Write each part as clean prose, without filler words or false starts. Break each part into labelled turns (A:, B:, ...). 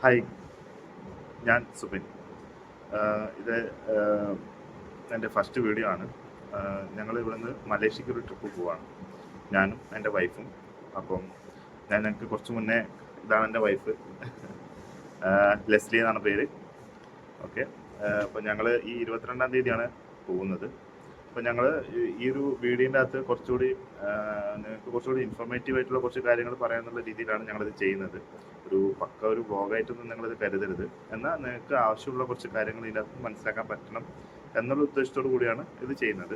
A: Hi, ഞാൻ സുബിൻ. ഇത് എൻ്റെ ഫസ്റ്റ് വീഡിയോ ആണ്. ഞങ്ങൾ ഇവിടുന്ന് മലേഷ്യക്ക് ഒരു ട്രിപ്പ് പോവാണ്, ഞാനും എൻ്റെ വൈഫും. അപ്പം ഞാൻ ഞങ്ങൾക്ക് കുറച്ച് മുന്നേ, ഇതാണ് എൻ്റെ വൈഫ്, ലെസ്ലി എന്നാണ് പേര്. ഓക്കെ. അപ്പം ഞങ്ങൾ ഈ 22-ാം തീയതിയാണ് പോകുന്നത്. അപ്പം ഞങ്ങൾ ഈ ഒരു വീഡിയോൻ്റെ അകത്ത് കുറച്ചുകൂടി നിങ്ങൾക്ക് കുറച്ചുകൂടി ഇൻഫോർമേറ്റീവ് ആയിട്ടുള്ള കുറച്ച് കാര്യങ്ങൾ പറയാനുള്ള രീതിയിലാണ് ഞങ്ങളിത് ചെയ്യുന്നത്. ഒരു വ്ളോഗായിട്ടൊന്നും നിങ്ങളിത് കരുതരുത്. എന്നാൽ നിങ്ങൾക്ക് ആവശ്യമുള്ള കുറച്ച് കാര്യങ്ങൾ ഇതിനകത്ത് മനസ്സിലാക്കാൻ പറ്റണം എന്നുള്ള ഉദ്ദേശത്തോടു കൂടിയാണ് ഇത് ചെയ്യുന്നത്.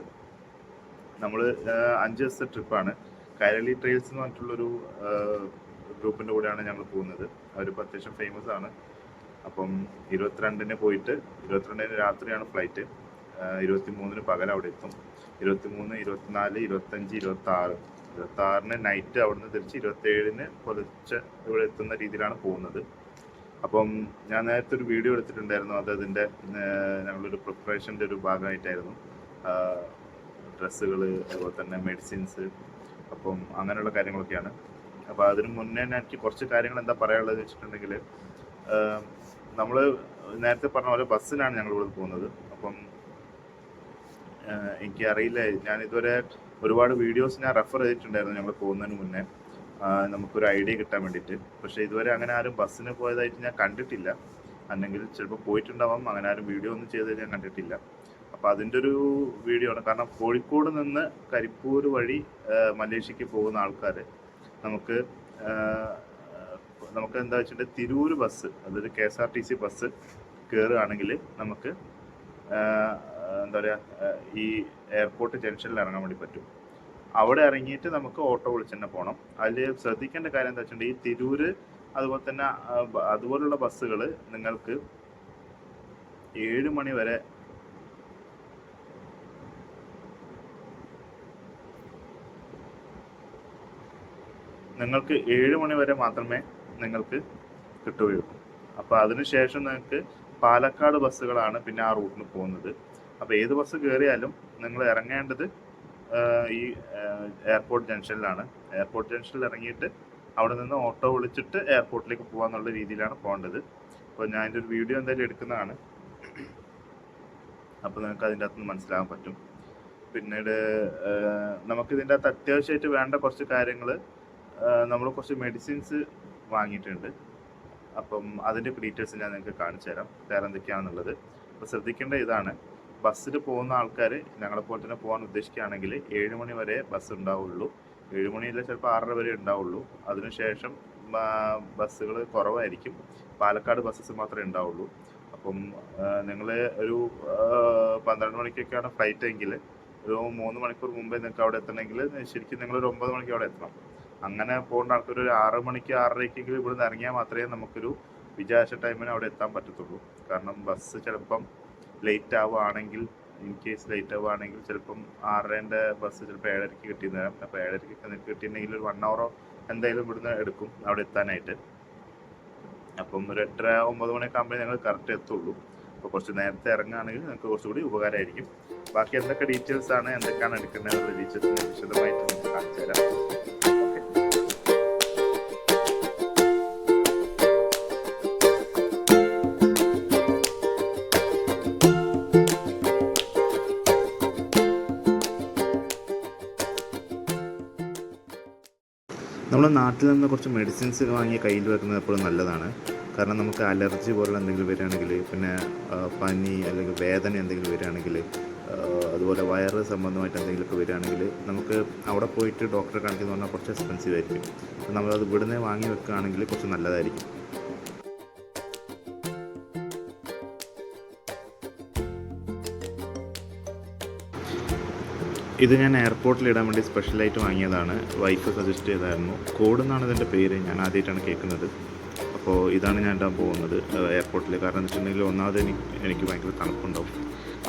A: നമ്മൾ 5 ദിവസത്തെ ട്രിപ്പാണ്. കൈരളി ട്രെയിൽസ് എന്ന് പറഞ്ഞിട്ടുള്ളൊരു ഗ്രൂപ്പിൻ്റെ കൂടെയാണ് ഞങ്ങൾ പോകുന്നത്. അവരിപ്പോൾ അത്യാവശ്യം ഫേമസ് ആണ്. അപ്പം 22-ന് പോയിട്ട് 22-ന് രാത്രിയാണ് ഫ്ലൈറ്റ്. 23-ന് പകൽ അവിടെ എത്തും. 23, 24, 25, 26. 26-ന് നൈറ്റ് അവിടുന്ന് തിരിച്ച് 27-ന് പുലർച്ചെ ഇവിടെ എത്തുന്ന രീതിയിലാണ് പോകുന്നത്. അപ്പം ഞാൻ നേരത്തെ ഒരു വീഡിയോ എടുത്തിട്ടുണ്ടായിരുന്നു. അതിൻ്റെ ഞങ്ങളൊരു പ്രിപ്പറേഷൻ്റെ ഒരു ഭാഗമായിട്ടായിരുന്നു. ഡ്രസ്സുകൾ, അതുപോലെ തന്നെ മെഡിസിൻസ്, അപ്പം അങ്ങനെയുള്ള കാര്യങ്ങളൊക്കെയാണ്. അപ്പോൾ അതിന് മുന്നേ എനിക്ക് കുറച്ച് കാര്യങ്ങൾ എന്താ പറയാനുള്ളത് വെച്ചിട്ടുണ്ടെങ്കിൽ, നമ്മൾ നേരത്തെ പറഞ്ഞ പോലെ ബസ്സിനാണ് ഞങ്ങളിവിടെ പോകുന്നത്. അപ്പം എനിക്കറിയില്ല, ഞാൻ ഇതുവരെ ഒരുപാട് വീഡിയോസ് ഞാൻ റെഫർ ചെയ്തിട്ടുണ്ടായിരുന്നു ഞങ്ങൾ പോകുന്നതിന് മുന്നേ, നമുക്കൊരു ഐഡിയ കിട്ടാൻ വേണ്ടിയിട്ട്. പക്ഷേ ഇതുവരെ അങ്ങനെ ആരും ബസ്സിന് പോയതായിട്ട് ഞാൻ കണ്ടിട്ടില്ല. അല്ലെങ്കിൽ ചിലപ്പോൾ പോയിട്ടുണ്ടാവാം, അങ്ങനെ ആരും വീഡിയോ ഒന്നും ചെയ്തത് ഞാൻ കണ്ടിട്ടില്ല. അപ്പോൾ അതിൻ്റെ ഒരു വീഡിയോ ആണ്. കാരണം കോഴിക്കോട് നിന്ന് കരിപ്പൂർ വഴി മലേഷ്യക്ക് പോകുന്ന ആൾക്കാർ നമുക്ക് എന്താ വെച്ചിട്ടുണ്ടെങ്കിൽ തിരൂർ ബസ്, അതായത് KSRTC ബസ് കയറുകയാണെങ്കിൽ നമുക്ക് എന്താ പറയുക, ഈ എയർപോർട്ട് ജംഗ്ഷനിൽ ഇറങ്ങാൻ വേണ്ടി പറ്റും. അവിടെ ഇറങ്ങിയിട്ട് നമുക്ക് ഓട്ടോ വിളിച്ച് തന്നെ പോകണം. അതിൽ ശ്രദ്ധിക്കേണ്ട കാര്യം എന്താ വെച്ചിട്ടുണ്ടെങ്കിൽ, ഈ തിരൂർ അതുപോലെ തന്നെ അതുപോലുള്ള ബസ്സുകൾ നിങ്ങൾക്ക് 7 മണി വരെ മാത്രമേ നിങ്ങൾക്ക് കിട്ടുകയുള്ളൂ. അപ്പോൾ അതിനുശേഷം നിങ്ങൾക്ക് പാലക്കാട് ബസ്സുകളാണ് പിന്നെ ആ റൂട്ടിന് പോകുന്നത്. അപ്പോൾ ഏത് ബസ് കയറിയാലും നിങ്ങൾ ഇറങ്ങേണ്ടത് ഈ എയർപോർട്ട് ജംഗ്ഷനിലാണ്. എയർപോർട്ട് ജംഗ്ഷനിൽ ഇറങ്ങിയിട്ട് അവിടെ നിന്ന് ഓട്ടോ വിളിച്ചിട്ട് എയർപോർട്ടിലേക്ക് പോകാന്നുള്ള രീതിയിലാണ് പോകേണ്ടത്. അപ്പോൾ ഞാൻ അതിൻ്റെ ഒരു വീഡിയോ എന്തായാലും എടുക്കുന്നതാണ്. അപ്പോൾ നിങ്ങൾക്ക് അതിൻ്റെ അകത്തുനിന്ന് മനസ്സിലാകാൻ പറ്റും. പിന്നീട് നമുക്കിതിൻ്റെ അകത്ത് അത്യാവശ്യമായിട്ട് വേണ്ട കുറച്ച് കാര്യങ്ങൾ, നമ്മൾ കുറച്ച് മെഡിസിൻസ് വാങ്ങിയിട്ടുണ്ട്. അപ്പം അതിൻ്റെ ഡീറ്റെയിൽസ് ഞാൻ നിങ്ങൾക്ക് കാണിച്ചു തരാം, വേറെ എന്തൊക്കെയാണെന്നുള്ളത്. അപ്പോൾ ശ്രദ്ധിക്കേണ്ട ഇതാണ്, ബസ്സിൽ പോകുന്ന ആൾക്കാർ ഞങ്ങളെപ്പോലെ തന്നെ പോകാൻ ഉദ്ദേശിക്കുകയാണെങ്കിൽ 7 മണി വരെ ബസ് ഉണ്ടാവുള്ളൂ. 7 മണിയില്ല, ചിലപ്പോൾ 6:30 വരെ ഉണ്ടാവുള്ളൂ. അതിനുശേഷം ബസ്സുകൾ കുറവായിരിക്കും. പാലക്കാട് ബസ്സസ് മാത്രമേ ഉണ്ടാവുള്ളൂ. അപ്പം നിങ്ങൾ ഒരു 12 മണിക്കൊക്കെയാണ് ഫ്ലൈറ്റ് എങ്കിൽ ഒരു 3 മണിക്കൂർ മുമ്പേ നിങ്ങൾക്ക് അവിടെ എത്തണമെങ്കിൽ ശരിക്കും നിങ്ങളൊരു 9 മണിക്ക് അവിടെ എത്തണം. അങ്ങനെ പോകേണ്ട ആൾക്കാർ ഒരു 6 മണിക്ക് 6:30 ഇവിടുന്ന് ഇറങ്ങിയാൽ മാത്രമേ നമുക്കൊരു വിചാരിച്ച ടൈമിന് അവിടെ എത്താൻ പറ്റത്തുള്ളൂ. കാരണം ബസ് ചിലപ്പം ലേറ്റ് ആവുകയാണെങ്കിൽ, ഇൻ കേസ് ലേറ്റ് ആവുകയാണെങ്കിൽ ചിലപ്പം 6:30-ൻ്റെ ബസ് ചിലപ്പോൾ 7:30-ക്ക് കിട്ടിയെന്ന് വരാം. അപ്പോൾ 7:30-ക്ക് നിങ്ങൾക്ക് കിട്ടിയിട്ടുണ്ടെങ്കിൽ ഒരു 1 hour എന്തായാലും ഇവിടുന്ന് എടുക്കും അവിടെ എത്താനായിട്ട്. അപ്പം ഒരു 8:30-9 മണിയൊക്കെ ആകുമ്പോഴേ ഞങ്ങൾ കറക്റ്റ് എത്തുള്ളൂ. അപ്പോൾ കുറച്ച് നേരത്തെ ഇറങ്ങുകയാണെങ്കിൽ നിങ്ങൾക്ക് കുറച്ചുകൂടി ഉപകാരമായിരിക്കും. ബാക്കി എന്തൊക്കെ ഡീറ്റെയിൽസ് ആണ്, എന്തൊക്കെയാണ് എടുക്കേണ്ടതെന്നുള്ള ഡീറ്റെയിൽസ് ഞാൻ വിശദമായിട്ട് നിങ്ങൾക്ക് കാണിച്ചു തരാം. നമ്മൾ നാട്ടിൽ നിന്ന് കുറച്ച് മെഡിസിൻസ് വാങ്ങി കയ്യിൽ വെക്കുന്നത് എപ്പോഴും നല്ലതാണ്. കാരണം നമുക്ക് അലർജി പോലുള്ള എന്തെങ്കിലും വരികയാണെങ്കിൽ, പിന്നെ പനി അല്ലെങ്കിൽ വേദന എന്തെങ്കിലും വരികയാണെങ്കിൽ, അതുപോലെ വയറ് സംബന്ധമായിട്ട് എന്തെങ്കിലുമൊക്കെ വരികയാണെങ്കിൽ നമുക്ക് അവിടെ പോയിട്ട് ഡോക്ടറെ കാണിക്കുന്നത് പറഞ്ഞാൽ കുറച്ച് എക്സ്പെൻസീവ് ആയിരിക്കും. അപ്പോൾ നമ്മളത് ഇവിടുന്ന് വാങ്ങി വെക്കുകയാണെങ്കിൽ കുറച്ച് നല്ലതായിരിക്കും. ഇത് ഞാൻ എയർപോർട്ടിൽ ഇടാൻ വേണ്ടി സ്പെഷ്യലായിട്ട് വാങ്ങിയതാണ്. വൈഫ് സജസ്റ്റ് ചെയ്തായിരുന്നു. കോഡ് എന്നാണ് ഇതിൻ്റെ പേര്, ഞാൻ ആദ്യമായിട്ടാണ് കേൾക്കുന്നത്. അപ്പോൾ ഇതാണ് ഞാൻ ഇടാൻ പോകുന്നത് എയർപോർട്ടിൽ. കാരണം എന്ന് വെച്ചിട്ടുണ്ടെങ്കിൽ ഒന്നാമത് എനിക്ക് ഭയങ്കര തണുപ്പുണ്ടാവും.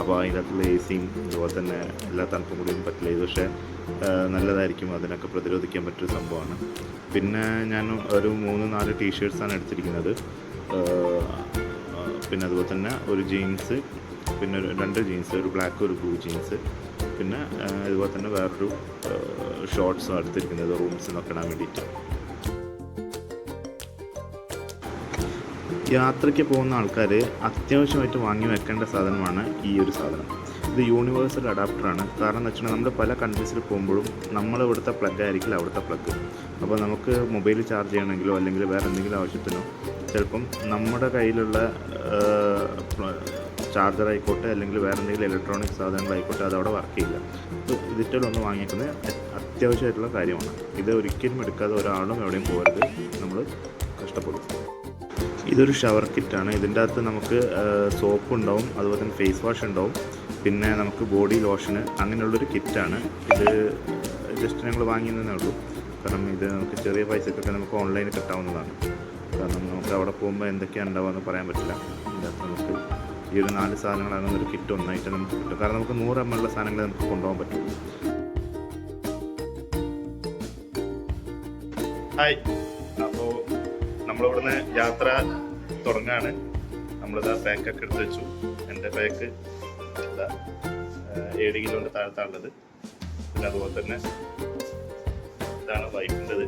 A: അപ്പോൾ അതിൻ്റെ അകത്തുള്ള AC-യും അതുപോലെ തന്നെ എല്ലാ തണുപ്പും കൂടിയൊന്നും പറ്റില്ല. ഇത് പക്ഷേ നല്ലതായിരിക്കും, അതിനൊക്കെ പ്രതിരോധിക്കാൻ പറ്റിയൊരു സംഭവമാണ്. പിന്നെ ഞാൻ ഒരു 3-4 ടീഷർട്ട്സാണ് എടുത്തിരിക്കുന്നത്. പിന്നെ അതുപോലെ തന്നെ ഒരു ജീൻസ്, പിന്നെ 2 ജീൻസ്, ഒരു ബ്ലാക്ക് ഒരു ബ്ലൂ ജീൻസ്, പിന്നെ ഇതുപോലെ തന്നെ വേറൊരു ഷോർട്ട്സും എടുത്തിരിക്കുന്നത് റൂംസിൽ നിന്നൊക്കെ ഇടാൻ വേണ്ടിയിട്ട്. യാത്രയ്ക്ക് പോകുന്ന ആൾക്കാർ അത്യാവശ്യമായിട്ട് വാങ്ങി വെക്കേണ്ട സാധനമാണ് ഈ ഒരു സാധനം. ഇത് യൂണിവേഴ്സൽ അഡാപ്റ്ററാണ്. കാരണം എന്ന് വെച്ചിട്ടുണ്ടെങ്കിൽ നമ്മൾ പല കൺട്രീസിൽ പോകുമ്പോഴും നമ്മളിവിടുത്തെ പ്ലഗ് ആയിരിക്കില്ല അവിടുത്തെ പ്ലഗ്. അപ്പോൾ നമുക്ക് മൊബൈൽ ചാർജ് ചെയ്യണമെങ്കിലോ അല്ലെങ്കിൽ വേറെ എന്തെങ്കിലും ആവശ്യത്തിനോ ചിലപ്പം നമ്മുടെ കയ്യിലുള്ള ചാർജർ ആയിക്കോട്ടെ അല്ലെങ്കിൽ വേറെ എന്തെങ്കിലും ഇലക്ട്രോണിക് സാധനങ്ങളായിക്കോട്ടെ അതവിടെ വർക്ക് ചെയ്യില്ല. അപ്പോൾ ഇതിറ്റൊന്ന് വാങ്ങിക്കുന്നത് അത്യാവശ്യമായിട്ടുള്ള കാര്യമാണ്. ഇത് ഒരിക്കലും എടുക്കാതെ ഒരാളും എവിടെയും പോകരുത്, നമ്മൾ കഷ്ടപ്പെടും. ഇതൊരു ഷവർ കിറ്റാണ്. ഇതിൻ്റെ അകത്ത് നമുക്ക് സോപ്പ് ഉണ്ടാവും, അതുപോലെ തന്നെ ഫേസ് വാഷ് ഉണ്ടാവും, പിന്നെ നമുക്ക് ബോഡി ലോഷന് അങ്ങനെയുള്ളൊരു കിറ്റാണ്. ഇത് ജസ്റ്റ് ഞങ്ങൾ വാങ്ങിയെന്നേ ഉള്ളൂ. കാരണം ഇത് നമുക്ക് ചെറിയ പൈസക്കൊക്കെ നമുക്ക് ഓൺലൈനിൽ കിട്ടാവുന്നതാണ്. കാരണം നമുക്ക് അവിടെ പോകുമ്പോൾ എന്തൊക്കെയാണ് ഉണ്ടാവുകയെന്ന് പറയാൻ പറ്റില്ല. ഇതിൻ്റെ അകത്ത് നമുക്ക് ഈ ഒരു 4 സാധനങ്ങളാകുന്ന ഒരു കിറ്റ് ഒന്നായിട്ട് നമുക്ക് കിട്ടും. കാരണം നമുക്ക് 100 ml സാധനങ്ങൾ നമുക്ക് കൊണ്ടുപോകാൻ പറ്റും. ഹായ്, അപ്പോൾ നമ്മളിവിടുന്ന് യാത്ര തുടങ്ങാണ്. നമ്മളിതാ പാക്കൊക്കെ എടുത്ത് വെച്ചു. എൻ്റെ പാക്ക് 7 കിലോൻ്റെ താഴത്താണുള്ളത്. പിന്നെ അതുപോലെ തന്നെ ഇതാണ് വൈഫിൻ്റെത്.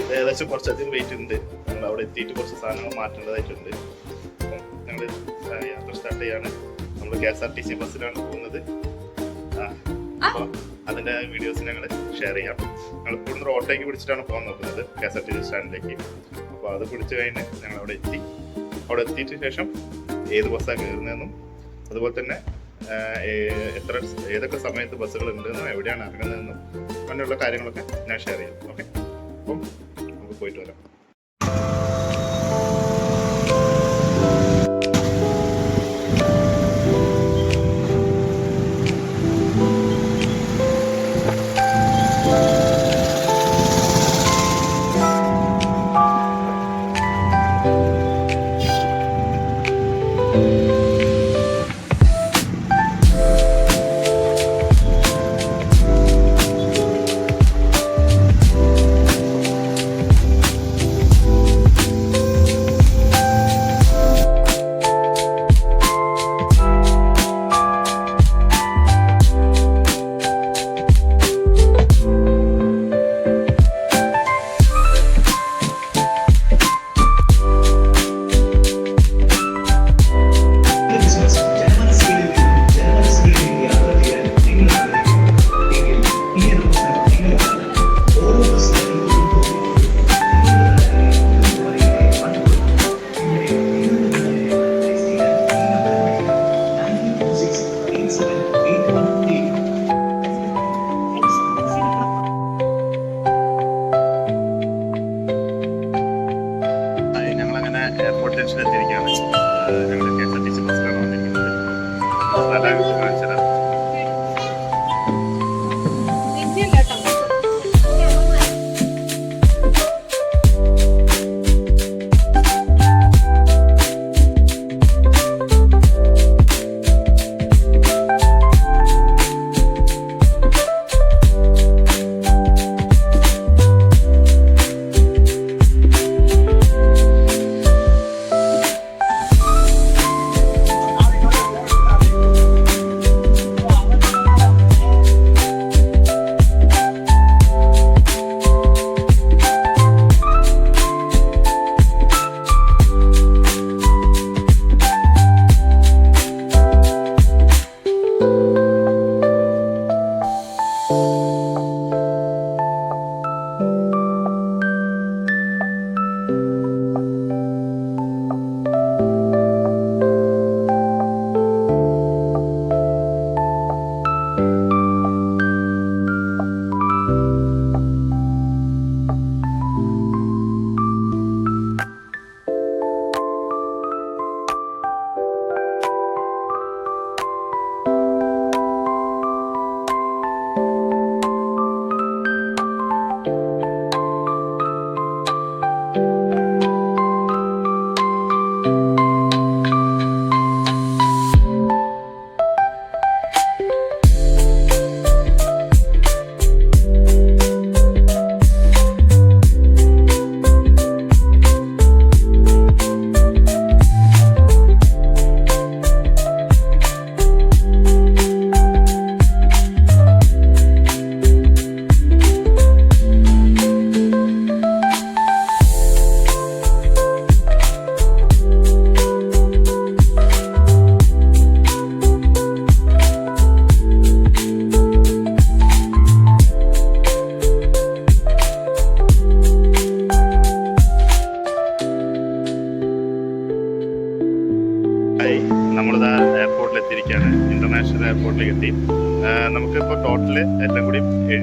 A: ഇത് ഏകദേശം കുറച്ചധികം വെയിറ്റ് ഉണ്ട്. നമ്മൾ അവിടെ എത്തിയിട്ട് കുറച്ച് സാധനങ്ങൾ മാറ്റേണ്ടതായിട്ടുണ്ട്. അപ്പം ഞങ്ങൾ യാത്ര സ്റ്റാർട്ട് ചെയ്യാണ്. നമ്മൾ KSRTC ബസ്സിലാണ് പോകുന്നത്. അപ്പോൾ അതിൻ്റെ വീഡിയോസ് ഞങ്ങൾ ഷെയർ ചെയ്യാം. ഞങ്ങൾ ഇവിടുന്ന് ഓട്ടോയ്ക്ക് പിടിച്ചിട്ടാണ് പോകാൻ നോക്കുന്നത് KSRTC സ്റ്റാൻഡിലേക്ക്. അപ്പോൾ അത് പിടിച്ച് കഴിഞ്ഞ് ഞങ്ങൾ അവിടെ എത്തി. അവിടെ എത്തിയിട്ട് ശേഷം ഏത് ബസ്സാണ് കയറുന്നതെന്നും അതുപോലെ തന്നെ ഏതൊക്കെ സമയത്ത് ബസ്സുകൾ ഉണ്ടെന്നും എവിടെയാണ് ഇറങ്ങുന്നതെന്നും അങ്ങനെയുള്ള കാര്യങ്ങളൊക്കെ ഞാൻ ഷെയർ ചെയ്യും. ഓക്കെ, അപ്പം നമുക്ക് പോയിട്ട് വരാം.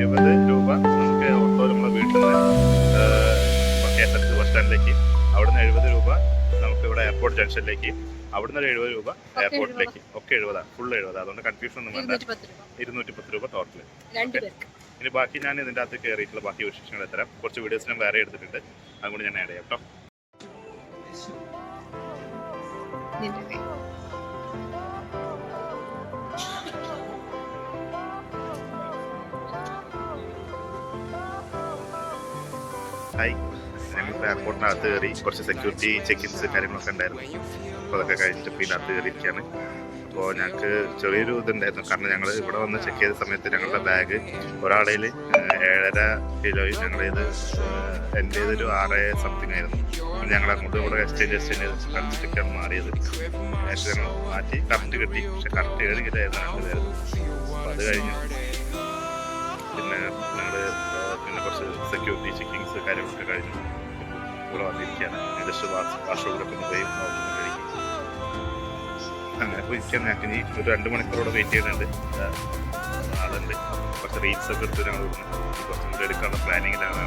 A: 70 രൂപ നമുക്ക് ഓട്ടോ നമ്മളെ വീട്ടിൽ നിന്ന് KSRTC ബസ് സ്റ്റാൻഡിലേക്ക്, അവിടുന്ന് 70 രൂപ നമുക്ക് ഇവിടെ എയർപോർട്ട് ജംഗ്ഷനിലേക്ക്, അവിടുന്ന് ഒരു 70 രൂപ എയർപോർട്ടിലേക്ക്. ഒക്കെ 70, ഫുൾ 70. അതുകൊണ്ട് കൺഫ്യൂഷൻ ഒന്നും വേണ്ട. 210 രൂപ ടോട്ടൽ. ഇനി ബാക്കി ഞാൻ ഇതിൻ്റെ അകത്ത് കയറിയിട്ടുള്ള ബാക്കി വിശേഷങ്ങൾ തരാം. കുറച്ച് വീഡിയോസ് ഞാൻ വേറെ എടുത്തിട്ടുണ്ട്, അതുകൊണ്ട് ഞാൻ ആഡ് ചെയ്യാം കേട്ടോ. ഹായ്, ഞങ്ങളിപ്പോൾ എയർപോർട്ടിനകത്ത് കയറി. കുറച്ച് സെക്യൂരിറ്റി ചെക്കിൻസ് കാര്യങ്ങളൊക്കെ ഉണ്ടായിരുന്നു. അപ്പോൾ അതൊക്കെ കഴിഞ്ഞിട്ട് ഇപ്പോൾ ഇതിനകത്ത് കയറിയിരിക്കുകയാണ്. അപ്പോൾ ഞങ്ങൾക്ക് ചെറിയൊരു ഇതുണ്ടായിരുന്നു. കാരണം ഞങ്ങൾ ഇവിടെ വന്ന് ചെക്ക് ചെയ്ത സമയത്ത് ഞങ്ങളുടെ ബാഗ് ഒരാളേൽ 7.5 കിലോയും ഞങ്ങളേത് എൻ്റെ ഇതൊരു 6 സംതിങ് ആയിരുന്നു. ഞങ്ങൾ അങ്ങോട്ടും ഇവിടെ എക്സ്ചേഞ്ച് കളിച്ചിട്ടൊക്കെയാണ് മാറിയത്. നേരത്തെ ഞങ്ങൾ മാറ്റി കറക്റ്റ് കിട്ടി. പക്ഷെ കറക്റ്റ് 7 കിലോ ആയിരുന്നു ഞങ്ങളായിരുന്നു. അപ്പോൾ അത് കഴിഞ്ഞു പിന്നെ ഞങ്ങൾ കുറച്ച് സെക്യൂരിറ്റി ചെക്കിങ്സ് കാര്യങ്ങളൊക്കെ കഴിഞ്ഞു ഇവിടെ വന്നിരിക്കുകയാണ്. ജസ്റ്റ് വാഷ്റൂമിലൊക്കെ ഒന്ന് പോയി കഴിക്കും. അങ്ങനെ പോയി ഇരിക്കാൻ ഞങ്ങൾക്ക് ഇനി ഒരു 2 മണിക്കൂറോടെ വെയിറ്റ് ചെയ്യുന്നുണ്ട്. ആളുണ്ട്. കുറച്ച് റീൽസ് ഒക്കെ എടുത്ത് ഞങ്ങൾ കുറച്ചും കൂടി എടുക്കാനുള്ള പ്ലാനിങ്ങിലാണ്.